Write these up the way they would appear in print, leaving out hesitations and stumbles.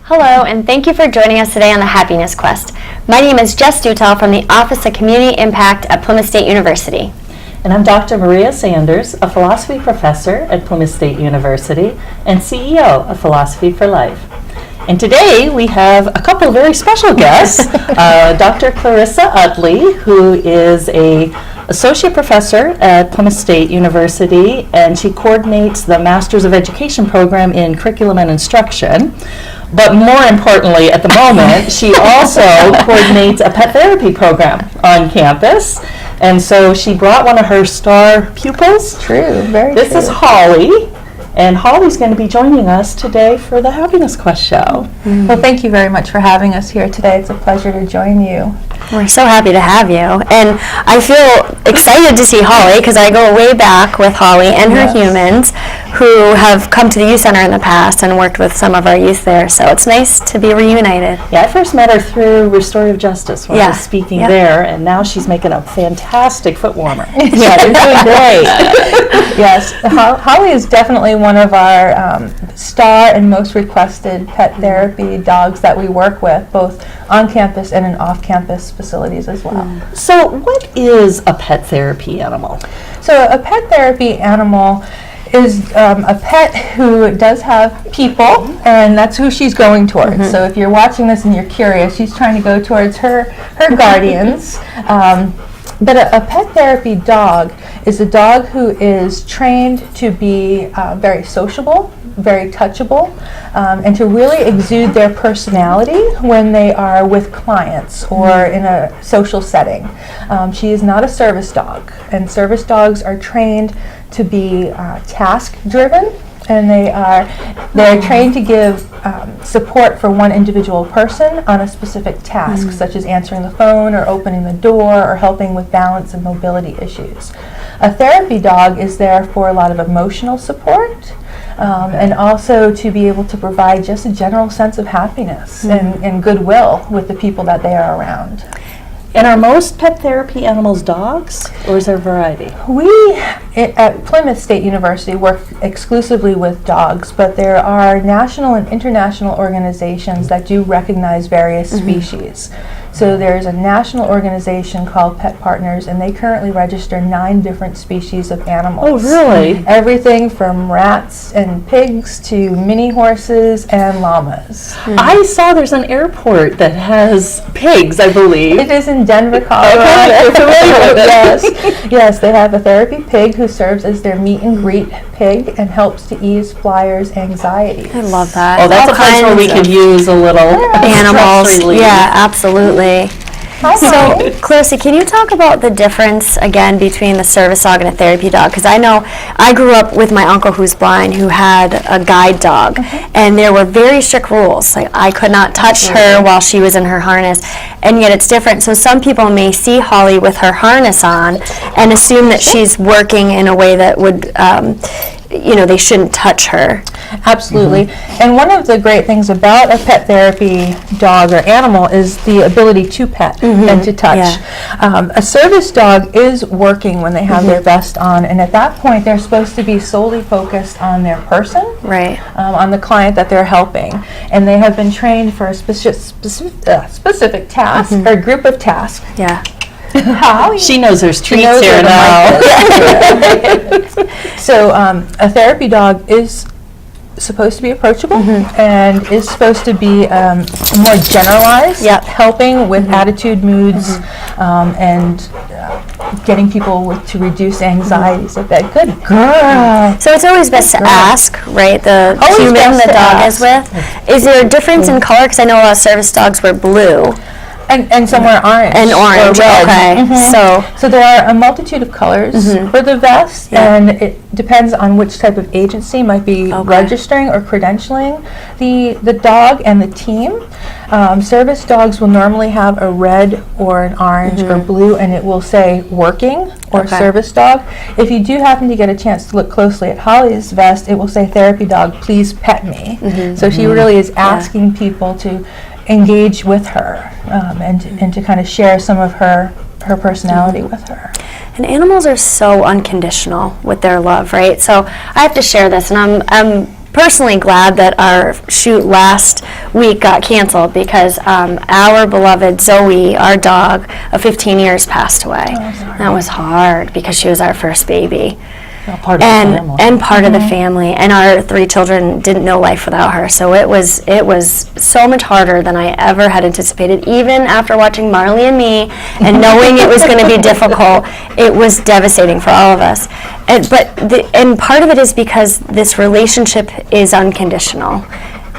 Hello, and thank you for joining us today on the Happiness Quest. My name is Jess Dutel from the Office of Community Impact at Plymouth State University. And I'm Dr. Maria Sanders, a philosophy professor at Plymouth State University and CEO of Philosophy for Life. And today we have a couple of very special guests, Dr. Clarissa Utley, who is an associate professor at Plymouth State University, and she coordinates the Masters of Education program in Curriculum and Instruction. But more importantly, at the moment, she also coordinates a pet therapy program on campus. And so she brought one of her star pupils. True, very This true. is Holly. And Holly's going to be joining us today for the Happiness Quest show. Well, thank you very much for having us here today. It's a pleasure to join you. We're so happy to have you. And I feel excited to see Holly because I go way back with Holly and her humans who have come to the youth center in the past and worked with some of our youth there. So it's nice to be reunited. Yeah, I first met her through Restorative Justice when I was speaking there, and now she's making a fantastic foot warmer. Yeah, you're doing great. Yes, Holly is definitely one of our star and most requested pet therapy dogs that we work with, both on campus and in off-campus facilities as well. So what is a pet therapy animal? So a pet therapy animal is a pet who does have people, and that's who she's going towards. So if you're watching this and you're curious, she's trying to go towards her guardians. But a pet therapy dog is a dog who is trained to be very sociable, very touchable, and to really exude their personality when they are with clients or in a social setting. She is not a service dog, and service dogs are trained to be task-driven, and they're trained to give support for one individual person on a specific task, such as answering the phone or opening the door or helping with balance and mobility issues. A therapy dog is there for a lot of emotional support, and also to be able to provide just a general sense of happiness and goodwill with the people that they are around. And are most pet therapy animals dogs, or is there a variety? We at Plymouth State University work exclusively with dogs, but there are national and international organizations that do recognize various species. So there's a national organization called Pet Partners, and they currently register 9 different species of animals. Oh, really? Everything from rats and pigs to mini horses and llamas. I saw there's an airport that has pigs, I believe. It is in Denver, Colorado. Okay, you're familiar with it. Yes, they have a therapy pig who serves as their meet and greet pig and helps to ease flyers' anxiety. I love that. Oh, that's All a place where we kinds could use a little animals. stress relief. Yeah, absolutely. Hi. So, Clarissa, can you talk about the difference, again, between the service dog and a therapy dog? Because I know I grew up with my uncle who's blind who had a guide dog, and there were very strict rules. Like, I could not touch her while she was in her harness, and yet it's different. So some people may see Holly with her harness on and assume that she's working in a way that would, they shouldn't touch her. Absolutely. And one of the great things about a pet therapy dog or animal is the ability to pet and to touch. A service dog is working when they have their vest on, and at that point they're supposed to be solely focused on their person, Right. on the client that they're helping. And they have been trained for a specific task or group of tasks. Yeah. She knows there's treats knows here where the now. mic is. So a therapy dog is supposed to be approachable and is supposed to be more generalized, helping with attitude, moods, and getting people to reduce anxieties a bit. Good girl. So it's always best to ask, right? The Always human best the to dog ask. is with. Is there a difference in color? Because I know a lot of service dogs were blue. And some are orange. And orange, or red. okay. So there are a multitude of colors for the vest, and it depends on which type of agency might be registering or credentialing the dog and the team. Service dogs will normally have a red or an orange or blue, and it will say working or service dog. If you do happen to get a chance to look closely at Holly's vest, it will say therapy dog, please pet me. So she really is asking people to engage with her and to kind of share some of her personality with her. And animals are so unconditional with their love, right? So I have to share this, and I'm personally glad that our shoot last week got canceled because our beloved Zoe, our dog of 15 years, passed away. That was hard because she was our first baby. Part of the family. And part of the family, and our 3 children didn't know life without her. So it was so much harder than I ever had anticipated. Even after watching Marley and Me and knowing it was going to be difficult, it was devastating for all of us. And part of it is because this relationship is unconditional.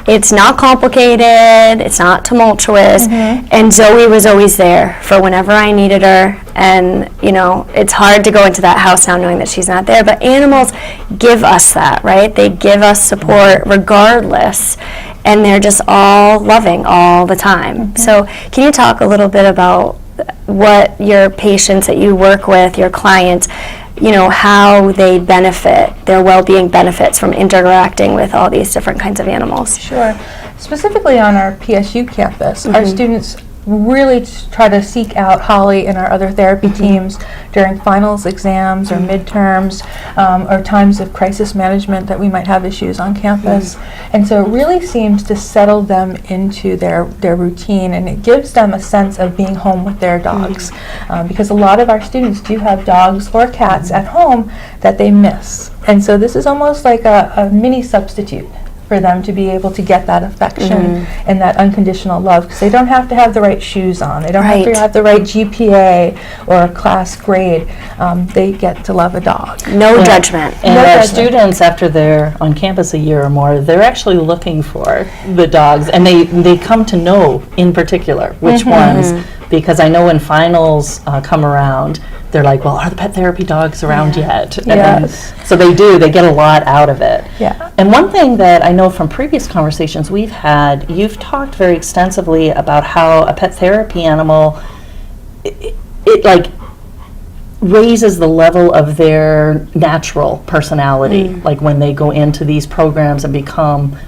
It's not complicated, it's not tumultuous, and Zoe was always there for whenever I needed her. And it's hard to go into that house now knowing that she's not there, but animals give us that, right? They give us support regardless, and they're just all loving all the time. So can you talk a little bit about what your patients that you work with, your clients, how they benefit, their well-being benefits from interacting with all these different kinds of animals? Sure. Specifically on our PSU campus, our students really try to seek out Holly and our other therapy teams during finals exams or midterms or times of crisis management that we might have issues on campus. And so it really seems to settle them into their routine, and it gives them a sense of being home with their dogs because a lot of our students do have dogs or cats at home that they miss. And so this is almost like a mini substitute for them to be able to get that affection and that unconditional love, because they don't have to have the right shoes on, they don't have to have the right GPA or class grade. They get to love a dog. No judgment. And our students, after they're on campus a year or more, they're actually looking for the dogs, and they come to know in particular which ones, because I know when finals come around, they're like, well, are the pet therapy dogs around yet? Yes. So they get a lot out of it. Yeah. And one thing that I know from previous conversations we've had, you've talked very extensively about how a pet therapy animal, it like raises the level of their natural personality, like when they go into these programs and become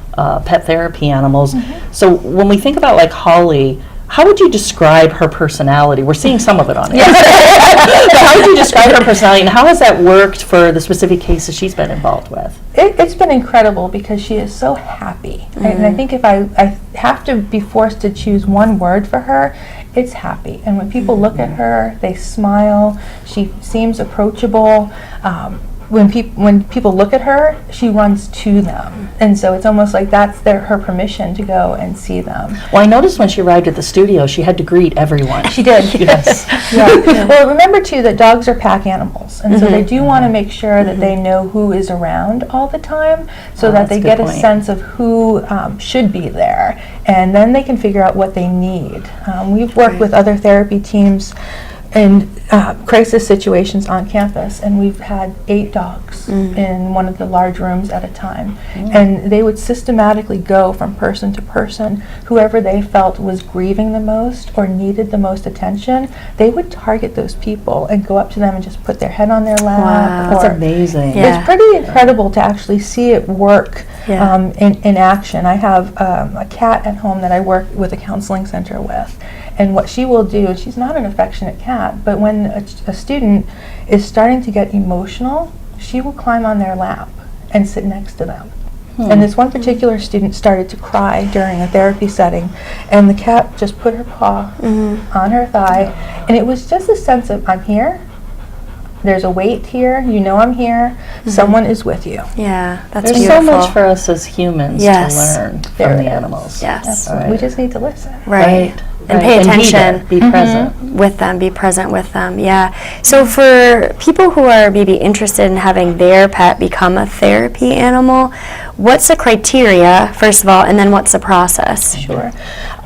pet therapy animals. So when we think about like Holly, how would you describe her personality? We're seeing some of it on it. But how would you describe her personality, and how has that worked for the specific cases she's been involved with? It's been incredible because she is so happy. And I think if I have to be forced to choose one word for her, it's happy. And when people look at her, they smile. She seems approachable. When people look at her, she runs to them, and so it's almost like that's her permission to go and see them. Well, I noticed when she arrived at the studio, she had to greet everyone. She did. Yes. Yeah. Well, remember too that dogs are pack animals, and so they do want to make sure that they know who is around all the time, so that they get a sense of who should be there, and then they can figure out what they need. We've worked with other therapy teams in crisis situations on campus, and we've had 8 dogs in one of the large rooms at a time, and they would systematically go from person to person. Whoever they felt was grieving the most or needed the most attention, they would target those people and go up to them and just put their head on their lap. That's amazing. It's pretty incredible to actually see it work in action. I have a cat at home that I work with a counseling center with. And what she will do, and she's not an affectionate cat, but when a student is starting to get emotional, she will climb on their lap and sit next to them. And this one particular student started to cry during a therapy setting, and the cat just put her paw on her thigh, and it was just a sense of, I'm here, there's a weight here, you know I'm here, someone is with you. Yeah, that's There's beautiful. so much for us as humans to learn from the animals. Yes. We just need to listen. Right. And pay attention. Be present. With them, be present with them, So for people who are maybe interested in having their pet become a therapy animal, what's the criteria, first of all, and then what's the process? Sure.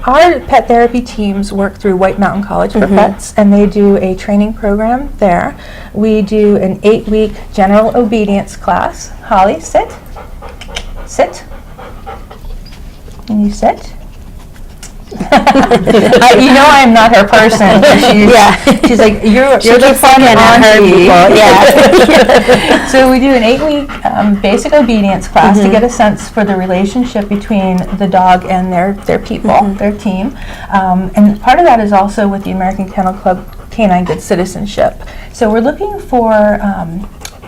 Our pet therapy teams work through White Mountain College for Pets, and they do a training program there. We do an 8-week general obedience class. Holly, sit. Sit. And you sit. You know I'm not her person. She's like, you're the fun auntie. So we do an 8-week basic obedience class to get a sense for the relationship between the dog and their people, their team. And part of that is also with the American Kennel Club Canine Good Citizenship. So we're looking for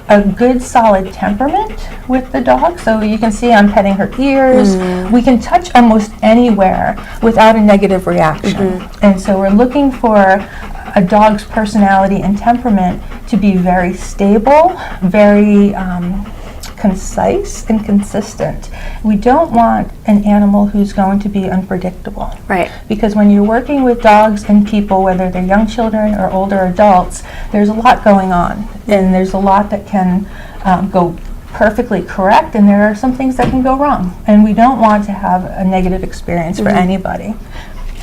a good solid temperament with the dog. So you can see I'm petting her ears. We can touch almost anywhere without a negative reaction. And so we're looking for a dog's personality and temperament to be very stable, very concise and consistent. We don't want an animal who's going to be unpredictable. Right. Because when you're working with dogs and people, whether they're young children or older adults, there's a lot going on, and there's a lot that can go perfectly correct, and there are some things that can go wrong, and we don't want to have a negative experience for anybody.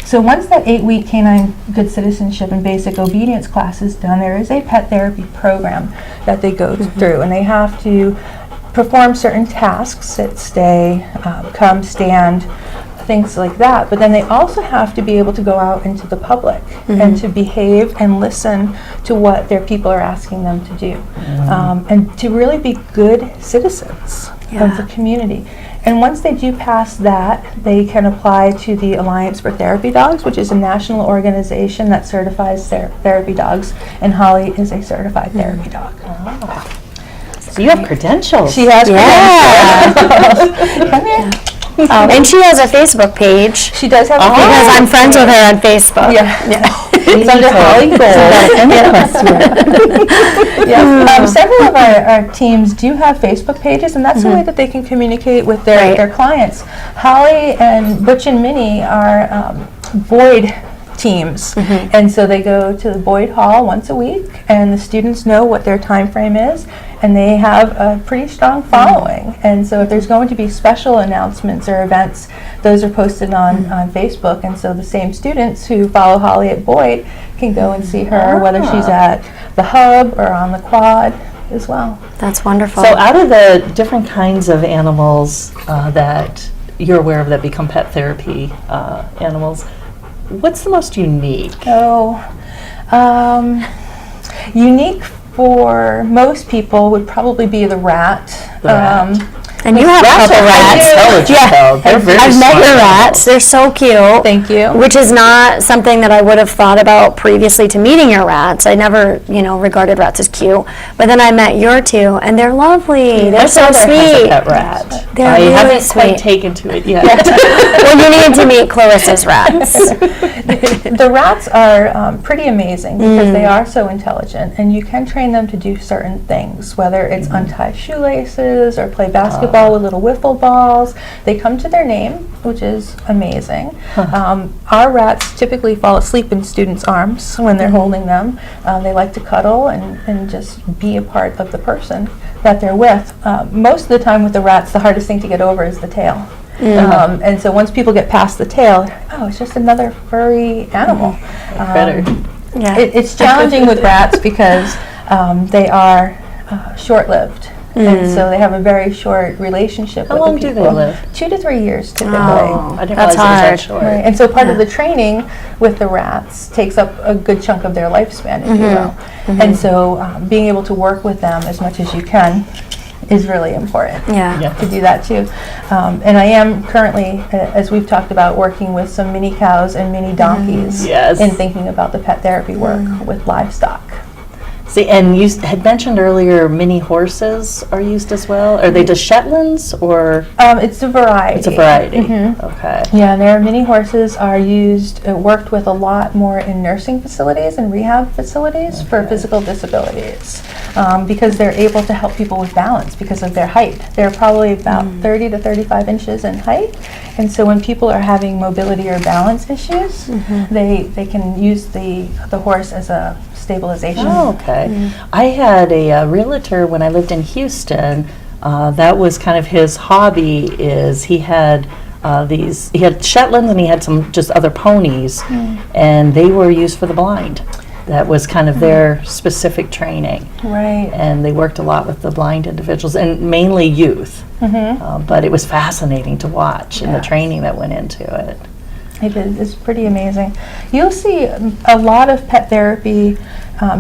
So once that 8-week canine good citizenship and basic obedience class is done, there is a pet therapy program that they go through, and they have to perform certain tasks, sit, stay, come, stand, things like that. But then they also have to be able to go out into the public and to behave and listen to what their people are asking them to do, and to really be good citizens of the community. And once they do pass that, they can apply to the Alliance for Therapy Dogs, which is a national organization that certifies therapy dogs, and Holly is a certified therapy dog. So you have credentials. She has credentials. Come here. And she has a Facebook page. She does have Because I'm friends with her on Facebook. It's under Holly Gold. Several of our teams do have Facebook pages, and that's the way that they can communicate with their clients. Holly and Butch and Minnie are Boyd teams, and so they go to the Boyd Hall once a week, and the students know what their time frame is, and they have a pretty strong following. And so if there's going to be special announcements or events, those are posted on Facebook, and so the same students who follow Holly at Boyd can go and see her, whether she's at the hub or on the quad as well. That's wonderful. So out of the different kinds of animals that you're aware of that become pet therapy animals, what's the most unique? Unique for most people would probably be the rat. And you have a couple rats. They're very I've met your rats. They're so cute. Thank you. Which is not something that I would have thought about previously to meeting your rats. I never, regarded rats as cute. But then I met your two, and they're lovely. They're so sweet. Pet rat. They're I really haven't sweet. quite taken to it yet. Well, you need to meet Clarissa's rats. The rats are pretty amazing because they are so intelligent, and you can train them to do certain things, whether it's untie shoelaces or play basketball with little wiffle balls. They come to their name, which is amazing. Our rats typically fall asleep in students' arms when they're holding them. They like to cuddle and just be a part of the person that they're with. Most of the time with the rats, the hardest thing to get over is the tail. And so once people get past the tail, it's just another furry animal. It's challenging with rats because they are short-lived. And so they have a very short relationship with the people. How long do they live? 2 to 3 years typically. I didn't That's realize it was that hard. short. Right. And so part of the training with the rats takes up a good chunk of their lifespan, if you will. And so being able to work with them as much as you can is really important to do that too. And I am currently, as we've talked about, working with some mini cows and mini donkeys in thinking about the pet therapy work with livestock. See, and you had mentioned earlier mini horses are used as well. Are they just Shetlands or? It's a variety. It's a variety. Okay. Yeah, and their mini horses are used, worked with a lot more in nursing facilities and rehab facilities for physical disabilities, because they're able to help people with balance because of their height. They're probably about 30 to 35 inches in height, and so when people are having mobility or balance issues, they can use the horse as a stabilization. I had a realtor when I lived in Houston. That was kind of his hobby. Is he had he had Shetlands and he had some just other ponies, and they were used for the blind. That was kind of their specific training. Right. And they worked a lot with the blind individuals and mainly youth. But it was fascinating to watch and the training that went into it. It is. It's pretty amazing. You'll see a lot of pet therapy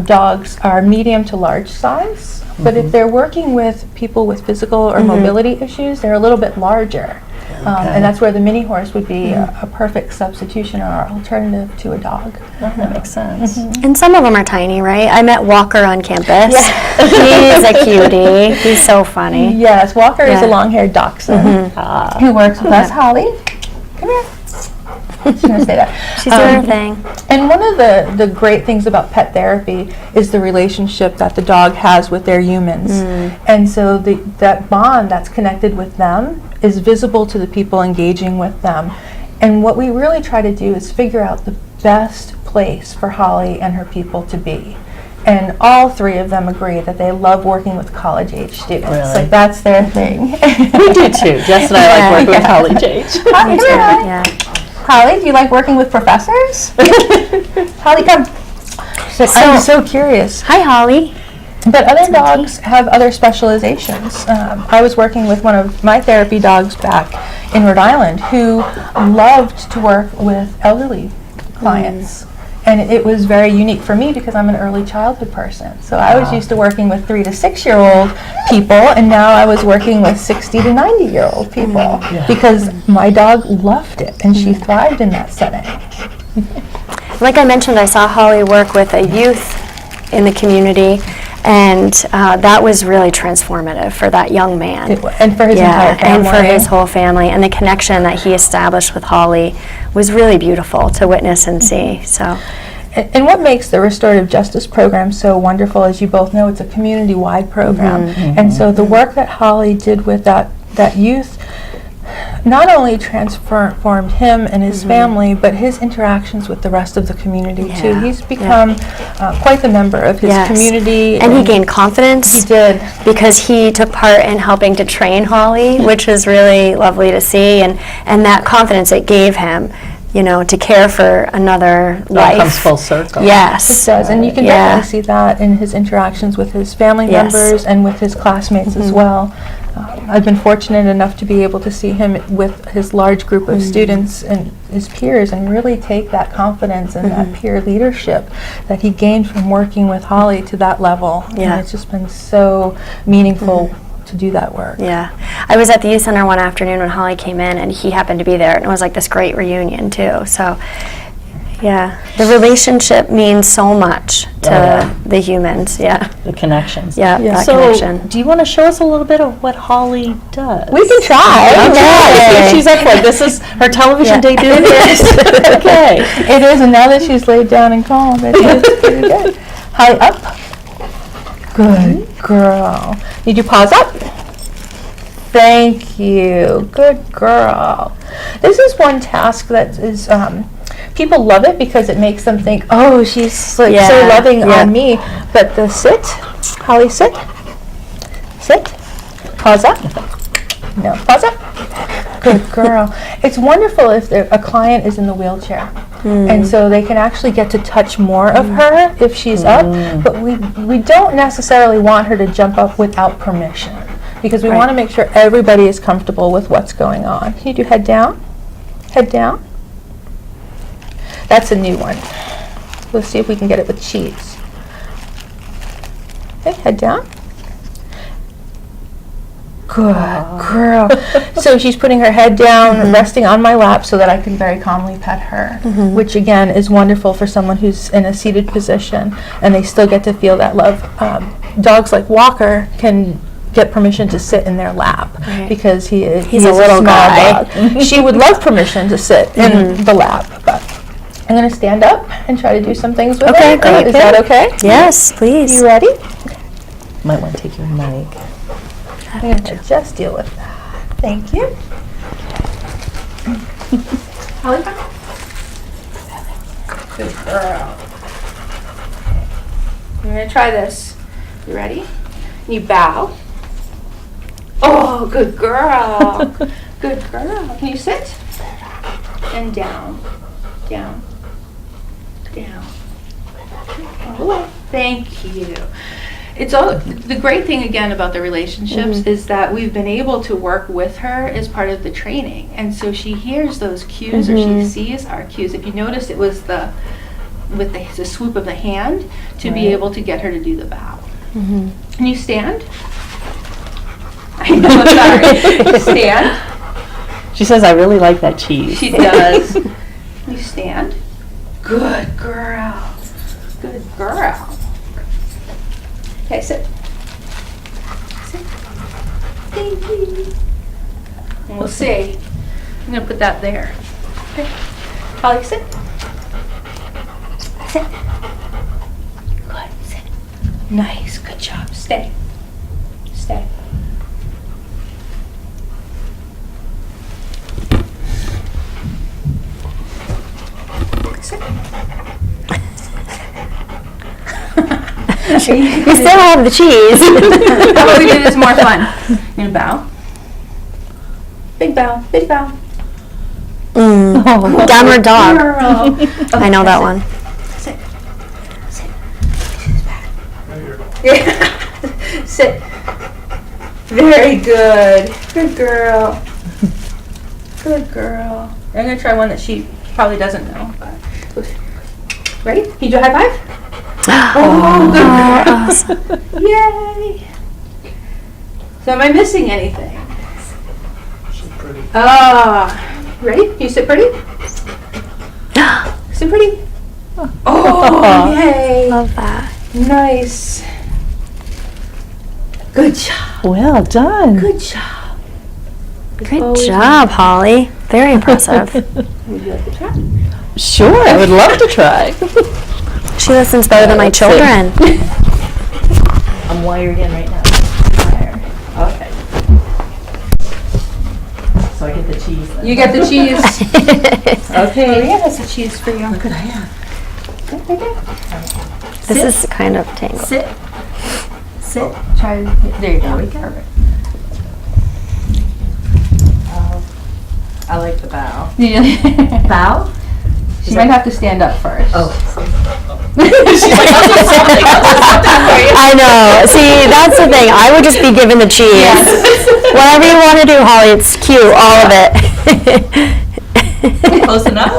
dogs are medium to large size, but if they're working with people with physical or mobility issues, they're a little bit larger. And that's where the mini horse would be a perfect substitution or alternative to a dog. That makes sense. And some of them are tiny, right? I met Walker on campus. He's a cutie. He's so funny. Yes, Walker is a Yeah. long-haired dachshund who works with us. Holly, come here. She's going to say that. She's doing her thing. And one of the great things about pet therapy is the relationship that the dog has with their humans. And so that bond that's connected with them is visible to the people engaging with them. And what we really try to do is figure out the best place for Holly and her people to be. And all three of them agree that they love working with college-age students. Really? Like, that's their thing. We do too. Jess and I like working with college age. Holly, Me too, yeah. Holly, do you like working with professors? Holly, come. She's like, I'm so curious. Hi, Holly. But other dogs have other specializations. I was working with one of my therapy dogs back in Rhode Island who loved to work with elderly clients. And it was very unique for me because I'm an early childhood person. So I was used to working with 3 to 6-year-old people, and now I was working with 60 to 90-year-old people because my dog loved it and she thrived in that setting. Like I mentioned, I saw Holly work with a youth in the community, and that was really transformative for that young man. And for his entire family. And for his whole family. And the connection that he established with Holly was really beautiful to witness and see. So. And what makes the restorative justice program so wonderful, as you both know, it's a community-wide program. And so the work that Holly did with that youth not only transformed him and his family, but his interactions with the rest of the community too. He's become quite the member of his community. And he gained confidence. He did. Because he took part in helping to train Holly, which was really lovely to see. And that confidence it gave him, you know, to care for another life. It comes full circle. Yes. It does, and you can definitely see that in his interactions with his family members and with his classmates as well. I've been fortunate enough to be able to see him with his large group of students and his peers and really take that confidence and that peer leadership that he gained from working with Holly to that level. And it's just been so meaningful to do that work. Yeah. I was at the youth center one afternoon when Holly came in, and he happened to be there, and it was like this great reunion too. So yeah, the relationship means so much to the humans. The connections. That So, connection. do you want to show us a little bit of what Holly does? We can try. Okay. She's up for it. This is her television debut. Okay. It is, and now that she's laid down and calm, it is pretty good. Holly, up. Good girl. Need your paws up. Thank you. Good girl. This is one task that is, people love it because it makes them think, oh, she's like so loving on me. But the sit, Holly, sit. Sit. Paws up. No, paws up. Good girl. It's wonderful if a client is in the wheelchair. And so they can actually get to touch more of her if she's up, but we don't necessarily want her to jump up without permission because we want to make sure everybody is comfortable with what's going on. Can you do head down? Head down? That's a new one. Let's see if we can get it with cheese. Okay, head down. Good girl. So she's putting her head down, resting on my lap so that I can very calmly pet her, which again is wonderful for someone who's in a seated position and they still get to feel that love. Dogs like Walker can get permission to sit in their lap because he's a little small guy. dog. She would love permission to sit in the lap, but I'm going to stand up and try to do some things with her. Great. Is that okay? Yes, please. You ready? Might want to take your mic. I'm going to just deal with that. Thank you. Holly, come. Good girl. I'm going to try this. You ready? You bow. Oh, good girl. Good girl. Can you sit? And down. Down. Down. All the way. Thank you. It's all the great thing again about the relationships is that we've been able to work with her as part of the training, and so she hears those cues or she sees our cues. If you notice, it was the swoop of the hand to be able to get her to do the bow. Can you stand? I know, I'm sorry. Stand. She says, I really like that cheese. She does. You stand. Good girl. Good girl. Okay, sit. Sit. Baby. And we'll see. I'm going to put that there. Okay. Holly, sit. Sit. Good. Sit. Nice. Good job. Stay. Stay. Sit. You still have the cheese. What we did is more fun. You're gonna bow. Big bow. Big bow. Downward dog. Girl. I know that one. Sit. Sit. She's back. Yeah. Sit. Very good. Good girl. Good girl. I'm gonna try one that she probably doesn't know. Ready? Can you do a high five? Oh, good girl. Yay. So am I missing anything? She's pretty. Ready? Can you sit pretty? Sit pretty. Oh, yay. Love that. Nice. Good job. Well done. Good job. Great job, Holly. Very impressive. Would you like to try? Sure, I would love to try. She listens better than my Let's see. children. I'm wired in right now. Okay. So I get the cheese then. You get the cheese. Okay. Maria has the cheese for you. Look at I have. This is kind of tangled. Sit. Sit. Try. There you go. Perfect. I like the bow. Yeah. Bow? She might have to stand up first. Oh. She's like, I'll do something. I'll do something for you. I know. See, that's the thing. I would just be given the cheese. Whatever you want to do, Holly, it's cute, all of it. Close enough.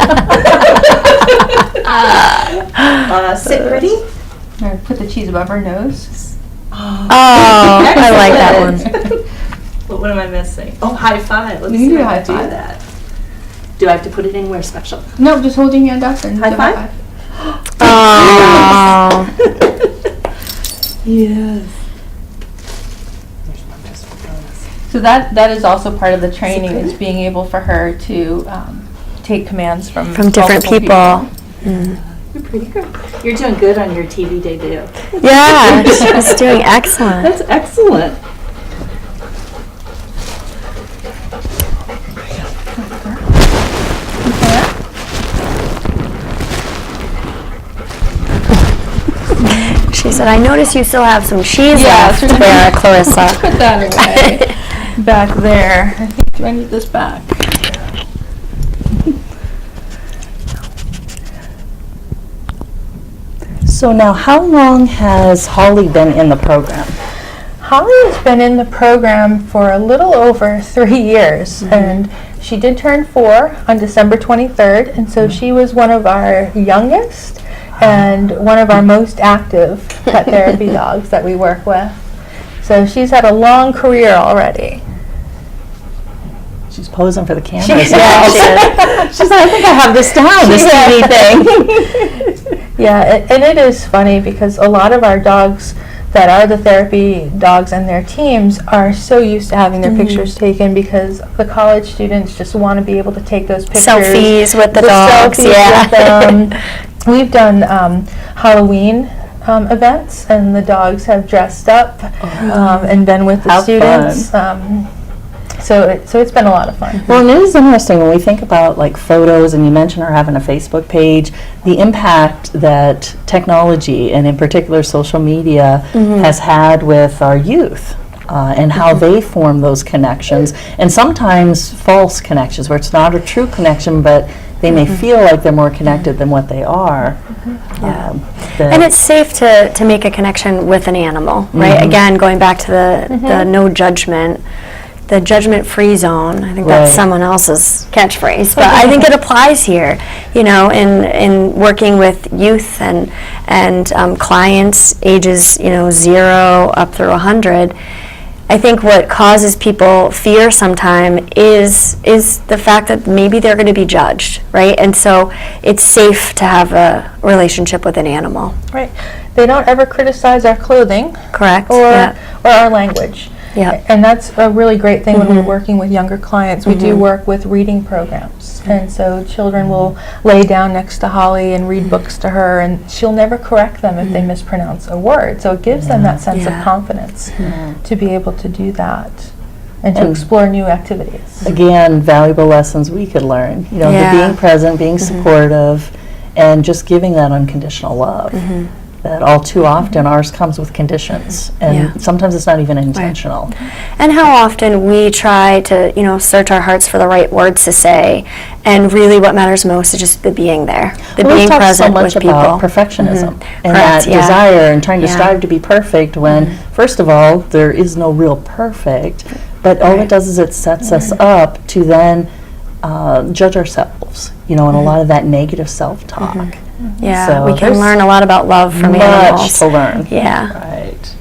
Sit ready. Or put the cheese above her nose. Oh, I like that one. What am I missing? Oh, high five. Let's You see can do if I high can do five. that. Do I have to put it anywhere special? No, just hold your hand up and High do five? Oh. Yes. There's my best friends. So that is also part of the training, is being able for her to take commands from Different multiple people. You're pretty good. You're doing good on your TV debut. Yeah, she's doing excellent. That's excellent. She said, I notice you still have some cheese Yeah, left so we're there, gonna- Clarissa. Put that away. Back there. I think, do I need this back? So now, how long has Holly been in the program? Holly has been in the program for a little over 3 years, and she did turn 4 on December 23rd, and so she was one of our youngest and one of our most active pet therapy dogs that we work with. So she's had a long career already. She's posing for the camera. She- as well. She's like, I think I have this down, this TV thing. Yeah, and it is funny because a lot of our dogs that are the therapy dogs and their teams are so used to having their pictures taken, because the college students just want to be able to take those pictures. Selfies with the dogs, selfies yeah. with them. We've done Halloween events, and the dogs have dressed up and been with the How students. So it's been a lot of fun. Well, and it is interesting when we think about like photos, and you mentioned her having a Facebook page, the impact that technology, and in particular social media, has had with our youth. And how they form those connections, and sometimes false connections, where it's not a true connection, but they may feel like they're more connected than what they are. And it's safe to make a connection with an animal, right? Again, going back to the no judgment, the judgment-free zone. I think that's Right. someone else's catchphrase, but I think it applies here. You know, in working with youth and clients ages 0 up through 100. I think what causes people fear sometime is the fact that maybe they're going to be judged, right? And so it's safe to have a relationship with an animal. Right. They don't ever criticize our clothing Correct? or Yeah. or our language. Yeah. And that's a really great thing when we're working with younger clients. We do work with reading programs. And so children will lay down next to Holly and read books to her, and she'll never correct them if they mispronounce a word. So it gives them that sense Yeah. of confidence to be able to do that and to explore new activities. Again, valuable lessons we could learn. You know, Yeah. the being present, being supportive, and just giving that unconditional love. That all too often ours comes with conditions, and Yeah. sometimes it's not even intentional. And how often we try to, search our hearts for the right words to say, and really what matters most is just the being there, the Well, being we've talked present so much with people. about perfectionism and Correct, that yeah. desire and trying to Yeah. strive to be perfect when, first of all, there is no real perfect, but all it does is it sets us up to then judge ourselves, and a lot of that negative self-talk. Yeah, So we can there's learn a lot about love from Much animals. to learn. Yeah. Right.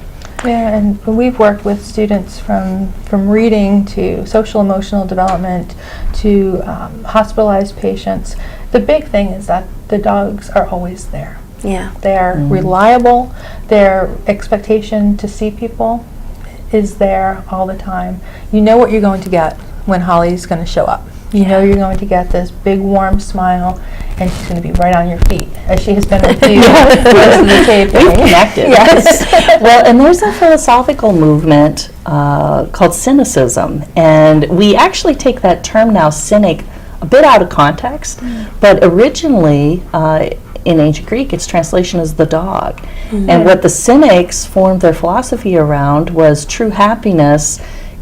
Yeah, and we've worked with students from reading to social emotional development to hospitalized patients. The big thing is that the dogs are always there. Yeah. They are reliable. Their expectation to see people is there all the time. You know what you're going to get when Holly's going to show up. You know you're going to get this big warm smile, and she's going to be right on your feet, as she has been with you the rest of the taping. We've connected. Yes. Well, and there's a philosophical movement called cynicism, and we actually take that term now, cynic, a bit out of context, but originally in ancient Greek, its translation is the dog. And what the cynics formed their philosophy around was true happiness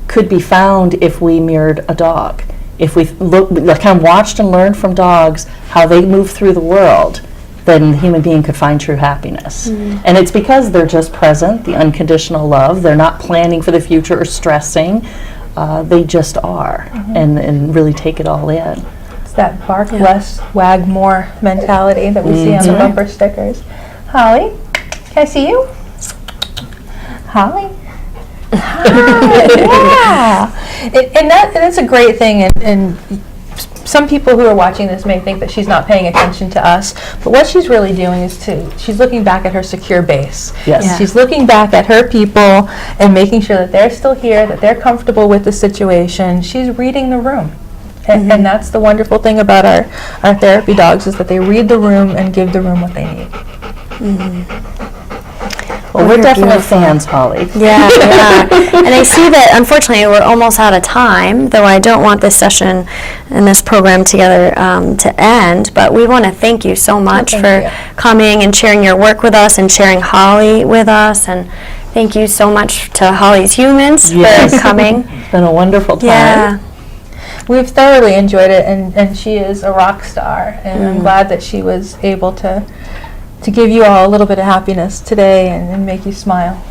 could be found if we mirrored a dog. If we kind of watched and learned from dogs how they move through the world, then the human being could find true happiness. And it's because they're just present, the unconditional love. They're not planning for the future or stressing. They just are, and really take it all in. It's that bark less, wag more mentality that we see on the bumper stickers. Holly, can I see you? Holly? Hi, yeah. And that's a great thing, and some people who are watching this may think that she's not paying attention to us, but what she's really doing is she's looking back at her secure base. Yes. Yeah. She's looking back at her people and making sure that they're still here, that they're comfortable with the situation. She's reading the room. And that's the wonderful thing about our therapy dogs, is that they read the room and give the room what they need. Well, we're you're definitely beautiful. fans, Holly. Yeah, yeah. And I see that, unfortunately, we're almost out of time, though I don't want this session and this program together to end. But we want to thank you so much thank for you. coming and sharing your work with us and sharing Holly with us. And thank you so much to Holly's Humans Yes. for coming. It's been a wonderful time. Yeah. We've thoroughly enjoyed it, and she is a rock star, and I'm glad that she was able to give you all a little bit of happiness today and make you smile.